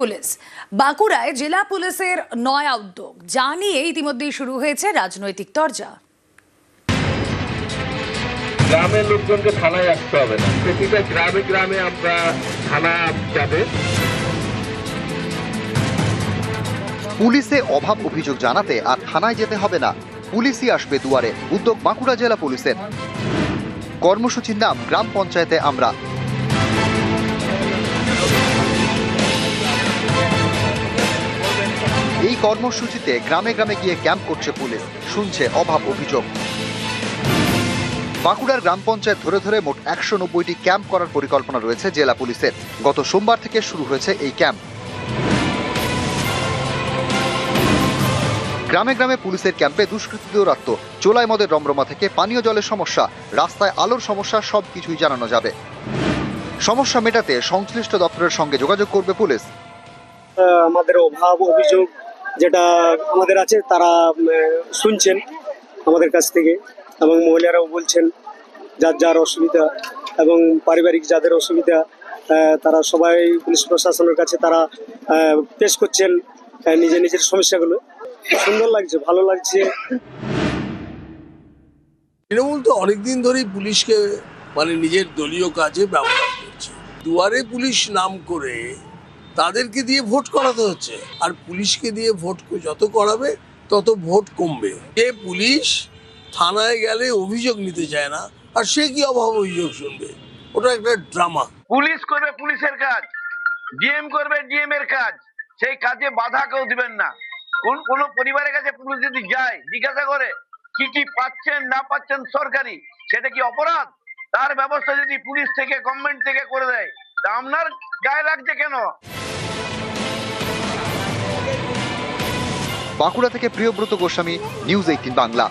Police. বাঁকুড়ায় জেলা পুলিশের নয়া উদ্যোগ, যা নিয়ে ইতিমধ্যেই শুরু হয়েছে রাজনৈতিক তরজা। গ্রামের লোকজনকে থানায় আসতে হবে না, প্রতিটা গ্রামে গ্রামে আমরা থানা যাবে। পুলিশে অভাব অভিযোগ জানাতে আর থানায় যেতে হবে না, পুলিশই আসবে দুয়ারে। উদ্যোগ বাঁকুড়া জেলা পুলিশের। কর্মসূচির নাম গ্রাম পঞ্চায়েতে আমরা। এই কর্মসূচিতে গ্রামে গ্রামে গিয়ে ক্যাম্প করছে পুলিশ, শুনছে অভাব অভিযোগ। বাঁকুড়ার গ্রাম পঞ্চায়েত ধরে ধরে মোট 190টি ক্যাম্প করার পরিকল্পনা রয়েছে জেলা পুলিশের। গত সোমবার থেকে শুরু হয়েছে এই ক্যাম্প। গ্রামে গ্রামে পুলিশের ক্যাম্পে দুষ্কৃতী দৌরাত্ম্য, চোলাই মদের রমরমা থেকে পানীয় জলের সমস্যা, রাস্তায় আলোর সমস্যা সবকিছুই জানানো যাবে। সমস্যা মেটাতে সংশ্লিষ্ট দপ্তরের সঙ্গে যোগাযোগ করবে পুলিশ। আমাদের অভাব অভিযোগ যেটা আমাদের আছে তারা শুনছেন আমাদের কাছ থেকে, এবং মহিলারাও বলছেন যার যার অসুবিধা এবং পারিবারিক যাদের অসুবিধা তারা সবাই পুলিশ প্রশাসনের কাছে তারা পেশ করছেন নিজের নিজের সমস্যাগুলো। সুন্দর লাগছে, ভালো লাগছে। তৃণমূল তো অনেকদিন ধরেই পুলিশকে নিজের দলীয় কাজে ব্যবহার করছে। দুয়ারে পুলিশ নাম করে তাদেরকে দিয়ে ভোট করাতে হচ্ছে, আর পুলিশকে দিয়ে ভোট যত করাবে তত ভোট কমবে। যে পুলিশ থানায় গেলে অভিযোগ নিতে চায় না, আর সে কি অভাব অভিযোগ শুনবে? ওটা একটা ড্রামা। পুলিশ করবে পুলিশের কাজ, ডিএম করবে ডিএম এর কাজ, সেই কাজে বাধা কেউ দিবেন না। কোন পরিবারের কাছে পুলিশ যদি যায় জিজ্ঞাসা করে কি কি পাচ্ছেন না পাচ্ছেন সরকারি, সেটা কি অপরাধ? তার ব্যবস্থা যদি পুলিশ থেকে গভর্নমেন্ট থেকে করে দেয়, তা আপনার গায়ে লাগছে কেন? বাঁকুড়া থেকে প্রিয়ব্রত গোস্বামী, নিউজ 18 বাংলা।